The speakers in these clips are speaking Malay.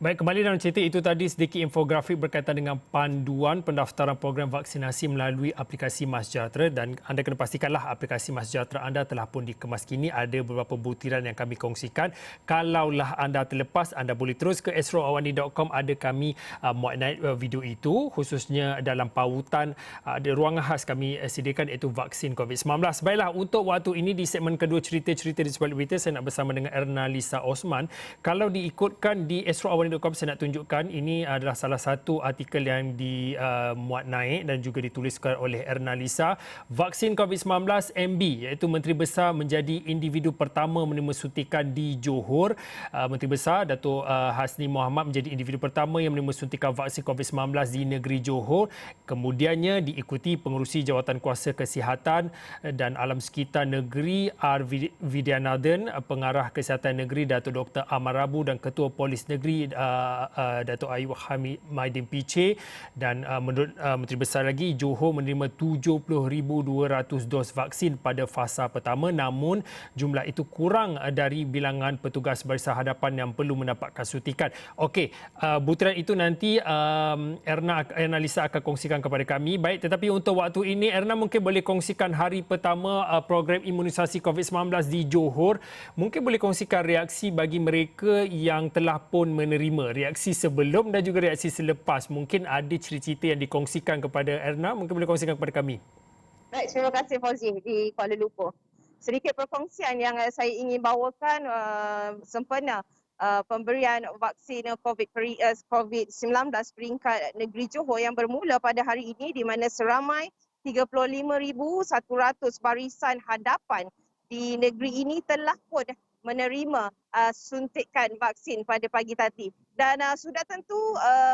Baik, kembali dalam cerita itu tadi sedikit infografik berkaitan dengan panduan pendaftaran program vaksinasi melalui aplikasi MySejahtera, dan anda kena pastikanlah aplikasi MySejahtera anda telah pun dikemas kini. Ada beberapa butiran yang kami kongsikan. Kalaulah anda terlepas, anda boleh terus ke esroawani.com. Ada kami muat naik video itu, khususnya dalam pautan ada ruangan khas kami sediakan, iaitu vaksin COVID-19. Baiklah, untuk waktu ini di segmen kedua cerita-cerita di sebalik berita, saya nak bersama dengan Erna Lisa Osman. Kalau diikutkan di esroawani.com, saya nak tunjukkan ini adalah salah satu artikel yang dimuat naik dan juga dituliskan oleh Erna Lisa. Vaksin COVID-19 MB, iaitu Menteri Besar menjadi individu pertama menerima suntikan di Johor. Menteri Besar Datuk Hasni Mohamad menjadi individu pertama yang menerima suntikan vaksin COVID-19 di negeri Johor. Kemudiannya diikuti Pengerusi Jawatan Kuasa Kesihatan dan Alam Sekitar Negeri R. Vidyanathan, Pengarah Kesihatan Negeri Datuk Dr. Amar Rabu, dan Ketua Polis Negeri Datuk Ayub Hamidin PC. Dan menurut Menteri Besar lagi, Johor menerima 70,200 dos vaksin pada fasa pertama, namun jumlah itu kurang dari bilangan petugas barisan hadapan yang perlu mendapatkan suntikan. Okey, butiran itu nanti Erna Lisa akan kongsikan kepada kami. Baik, tetapi untuk waktu ini Erna mungkin boleh kongsikan hari pertama program imunisasi COVID-19 di Johor. Mungkin boleh kongsikan reaksi bagi mereka yang telah pun menerima, reaksi sebelum dan juga reaksi selepas. Mungkin ada cerita-cerita yang dikongsikan kepada Erna, mungkin boleh kongsikan kepada kami. Baik, terima kasih Fauzi di Kuala Lumpur. Sedikit perkongsian yang saya ingin bawakan sempena pemberian vaksin COVID-19 peringkat negeri Johor yang bermula pada hari ini, di mana seramai 35,100 barisan hadapan di negeri ini telah pun menerima suntikan vaksin pada pagi tadi. Dan sudah tentu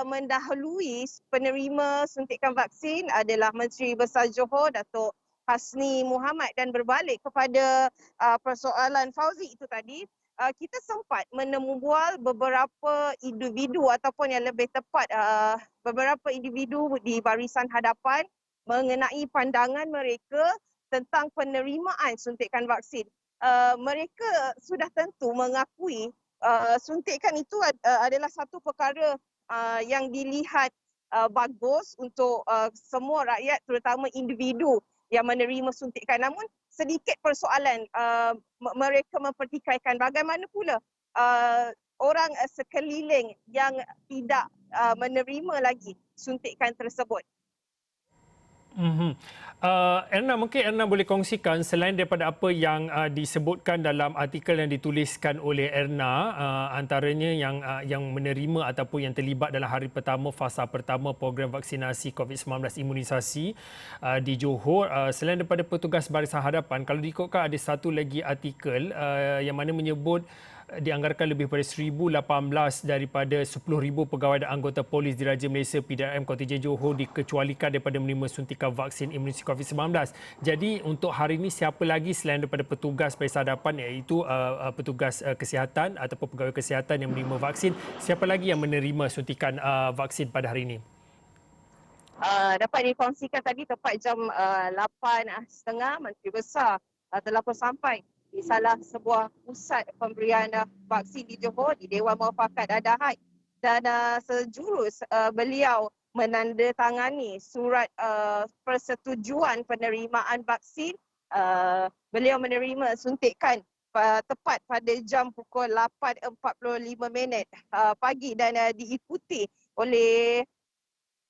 mendahului penerima suntikan vaksin adalah Menteri Besar Johor Datuk Hasni Mohamad. Dan berbalik kepada persoalan Fauzi itu tadi, kita sempat menemubual beberapa individu ataupun yang lebih tepat beberapa individu di barisan hadapan mengenai pandangan mereka tentang penerimaan suntikan vaksin. Mereka sudah tentu mengakui suntikan itu adalah satu perkara yang dilihat bagus untuk semua rakyat, terutama individu yang menerima suntikan. Namun sedikit persoalan, mereka mempertikaikan bagaimana pula orang sekeliling yang tidak menerima lagi suntikan tersebut. Erna, mungkin Erna boleh kongsikan selain daripada apa yang disebutkan dalam artikel yang dituliskan oleh Erna, antaranya yang menerima ataupun yang terlibat dalam hari pertama, fasa pertama program vaksinasi COVID-19 imunisasi di Johor. Selain daripada petugas barisan hadapan, kalau diikutkan ada satu lagi artikel yang mana menyebut dianggarkan lebih pada 1,018 daripada 10,000 pegawai dan anggota polis Diraja Malaysia PDRM Kontingen Johor dikecualikan daripada menerima suntikan vaksin imunisasi COVID-19. Jadi untuk hari ini siapa lagi selain daripada petugas barisan hadapan, iaitu petugas kesihatan ataupun pegawai kesihatan yang menerima vaksin, siapa lagi yang menerima suntikan vaksin pada hari ini? Dapat dikongsikan tadi tepat jam 8.30 Menteri Besar telah pun sampai di salah sebuah pusat pemberian vaksin di Johor, di Dewan Muafakat Adahat. Dan sejurus beliau menandatangani surat persetujuan penerimaan vaksin. Beliau menerima suntikan tepat pada jam pukul 8.45 pagi dan diikuti oleh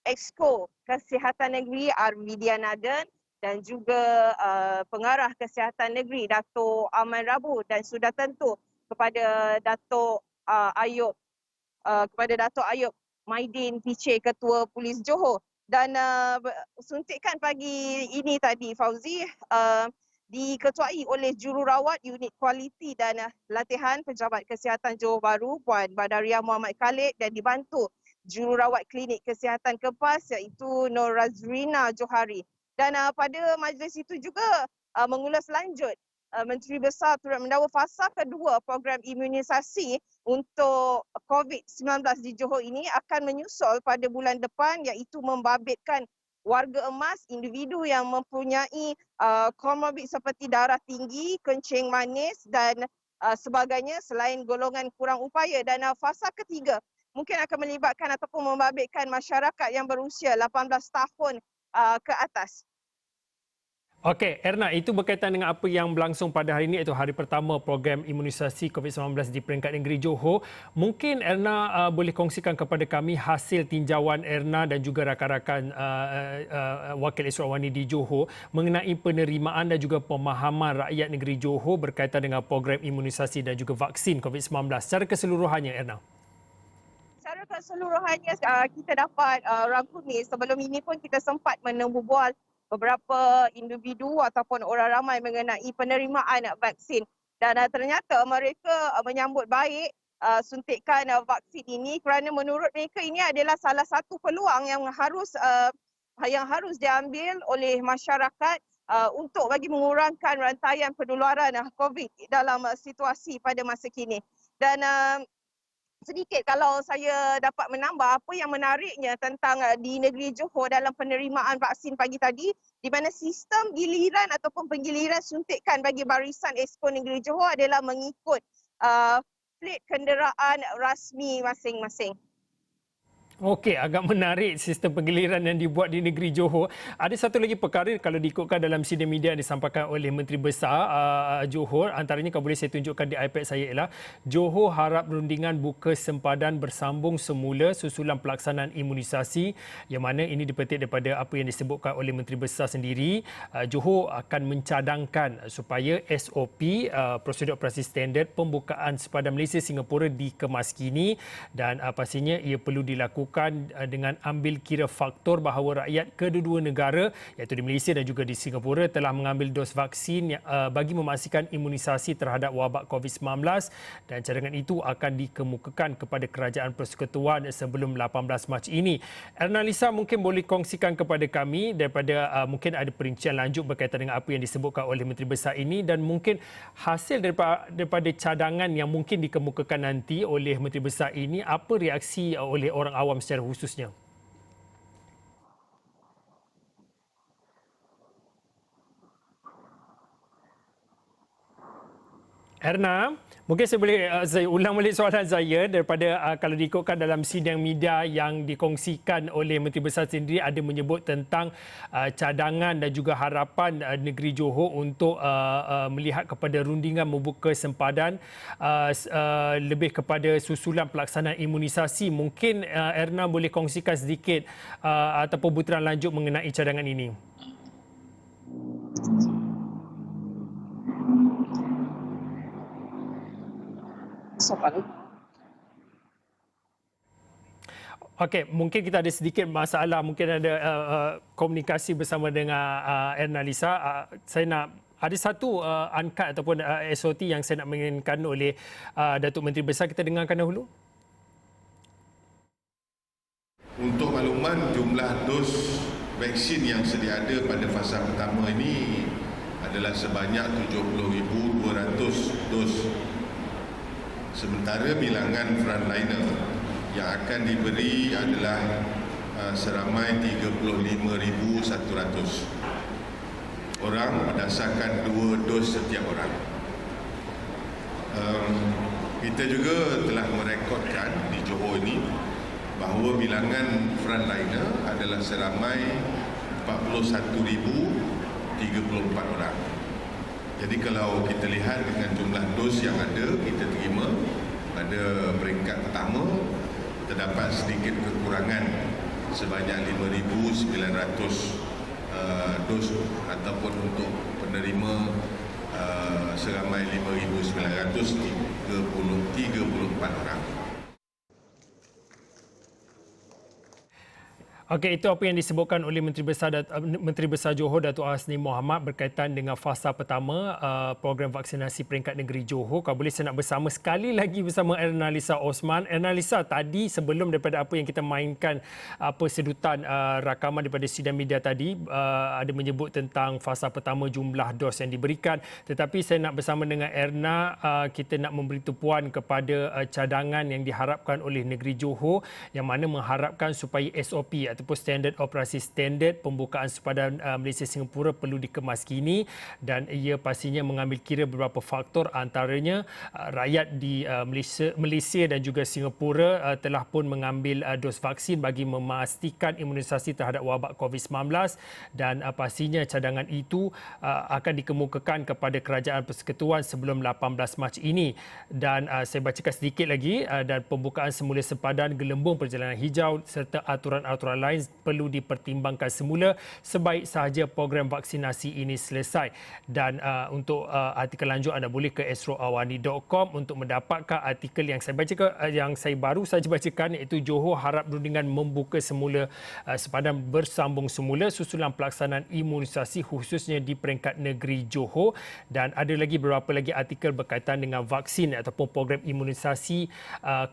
Exco Kesihatan Negeri R. Vidyanathan dan juga Pengarah Kesihatan Negeri Datuk Amar Rabu, dan sudah tentu kepada Datuk Ayub Maidin PC, Ketua Polis Johor. Dan suntikan pagi ini tadi Fauzi diketuai oleh Jururawat Unit Kualiti dan Latihan Pejabat Kesihatan Johor Bahru Puan Badariah Muhammad Khalid, dan dibantu Jururawat Klinik Kesihatan Kepas iaitu Nur Razrina Johari. Dan pada majlis itu juga mengulas lanjut, Menteri Besar turut mendakwa fasa kedua program imunisasi untuk COVID-19 di Johor ini akan menyusul pada bulan depan, iaitu membabitkan warga emas, individu yang mempunyai komorbid seperti darah tinggi, kencing manis dan sebagainya selain golongan kurang upaya. Dan fasa ketiga mungkin akan melibatkan ataupun membabitkan masyarakat yang berusia 18 tahun ke atas. Okey, Erna, itu berkaitan dengan apa yang berlangsung pada hari ini, iaitu hari pertama program imunisasi COVID-19 di peringkat negeri Johor. Mungkin Erna boleh kongsikan kepada kami hasil tinjauan Erna dan juga rakan-rakan Wakil Eswatwani di Johor mengenai penerimaan dan juga pemahaman rakyat negeri Johor berkaitan dengan program imunisasi dan juga vaksin COVID-19 secara keseluruhannya, Erna. Secara keseluruhannya kita dapat rangkumi. Sebelum ini pun kita sempat menembubual beberapa individu ataupun orang ramai mengenai penerimaan vaksin. Dan ternyata mereka menyambut baik suntikan vaksin ini kerana menurut mereka ini adalah salah satu peluang yang harus diambil oleh masyarakat untuk bagi mengurangkan rantaian penularan COVID dalam situasi pada masa kini. Dan sedikit kalau saya dapat menambah apa yang menariknya tentang di negeri Johor dalam penerimaan vaksin pagi tadi, di mana sistem giliran ataupun penggiliran suntikan bagi barisan Exco negeri Johor adalah mengikut plat kenderaan rasmi masing-masing. Okey, agak menarik sistem penggiliran yang dibuat di negeri Johor. Ada satu lagi perkara kalau diikutkan dalam sidang media yang disampaikan oleh Menteri Besar Johor, antaranya kalau boleh saya tunjukkan di iPad saya ialah Johor harap rundingan buka sempadan bersambung semula susulan pelaksanaan imunisasi, yang mana ini dipetik daripada apa yang disebutkan oleh Menteri Besar sendiri. Johor akan mencadangkan supaya SOP prosedur operasi standard pembukaan sempadan Malaysia Singapura dikemaskini dan pastinya ia perlu dilakukan dengan ambil kira faktor bahawa rakyat kedua-dua negara iaitu di Malaysia dan juga di Singapura telah mengambil dos vaksin bagi memastikan imunisasi terhadap wabak COVID-19 dan cadangan itu akan dikemukakan kepada Kerajaan Persekutuan sebelum 18 Mac ini. Erna Lisa mungkin boleh kongsikan kepada kami daripada mungkin ada perincian lanjut berkaitan dengan apa yang disebutkan oleh Menteri Besar ini dan mungkin hasil daripada cadangan yang mungkin dikemukakan nanti oleh Menteri Besar ini, apa reaksi oleh orang awam secara khususnya? Erna, mungkin saya ulang balik soalan saya daripada kalau diikutkan dalam sidang media yang dikongsikan oleh Menteri Besar sendiri ada menyebut tentang cadangan dan juga harapan negeri Johor untuk melihat kepada rundingan membuka sempadan lebih kepada susulan pelaksanaan imunisasi. Mungkin Erna boleh kongsikan sedikit ataupun butiran lanjut mengenai cadangan ini. Sopan. Okey, mungkin kita ada sedikit masalah, mungkin ada komunikasi bersama dengan Erna Lisa. Saya nak ada satu angkat ataupun SOT yang saya nak menginginkan oleh Datuk Menteri Besar. Kita dengarkan dahulu. Untuk makluman, jumlah dos vaksin yang sedia ada pada fasa pertama ini adalah sebanyak 70,200 dos. Sementara bilangan frontliner yang akan diberi adalah seramai 35,100 orang berdasarkan 2 dos setiap orang. Kita juga telah merekodkan di Johor ini bahawa bilangan frontliner adalah seramai 41,034 orang. Jadi kalau kita lihat dengan jumlah dos yang ada kita terima pada peringkat pertama, terdapat sedikit kekurangan sebanyak 5,900 dos ataupun untuk penerima seramai 5,934 orang. Okey, itu apa yang disebutkan oleh Menteri Besar Johor Datuk Hasni Mohamad berkaitan dengan fasa pertama program vaksinasi peringkat negeri Johor. Kalau boleh saya nak bersama sekali lagi bersama Erna Lisa Osman. Erna Lisa, tadi sebelum daripada apa yang kita mainkan sedutan rakaman daripada sidang media tadi ada menyebut tentang fasa pertama jumlah dos yang diberikan, tetapi saya nak bersama dengan Erna kita nak memberi tumpuan kepada cadangan yang diharapkan oleh negeri Johor yang mana mengharapkan supaya SOP ataupun standard operasi standard pembukaan sepadan Malaysia Singapura perlu dikemaskini dan ia pastinya mengambil kira beberapa faktor, antaranya rakyat di Malaysia dan juga Singapura telah pun mengambil dos vaksin bagi memastikan imunisasi terhadap wabak COVID-19 dan pastinya cadangan itu akan dikemukakan kepada Kerajaan Persekutuan sebelum 18 Mac ini. Dan saya bacakan sedikit lagi, dan pembukaan semula sepadan gelembung perjalanan hijau serta aturan-aturan lain perlu dipertimbangkan semula sebaik sahaja program vaksinasi ini selesai. Dan untuk artikel lanjut anda boleh ke astroawani.com untuk mendapatkan artikel yang saya baru saja bacakan, iaitu Johor harap perundingan membuka semula sepadan bersambung semula susulan pelaksanaan imunisasi khususnya di peringkat negeri Johor. Dan ada lagi beberapa lagi artikel berkaitan dengan vaksin ataupun program imunisasi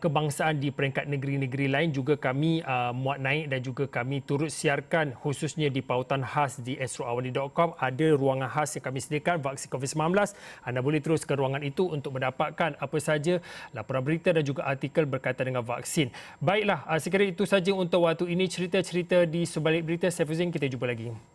kebangsaan di peringkat negeri-negeri lain juga kami muat naik dan juga kami turut siarkan khususnya di pautan khas di astroawani.com. Ada ruangan khas yang kami sediakan vaksin COVID-19. Anda boleh terus ke ruangan itu untuk mendapatkan apa saja laporan berita dan juga artikel berkaitan dengan vaksin. Baiklah, sekiranya itu saja untuk waktu ini cerita-cerita di sebalik berita. Saya Fuzin, kita jumpa lagi.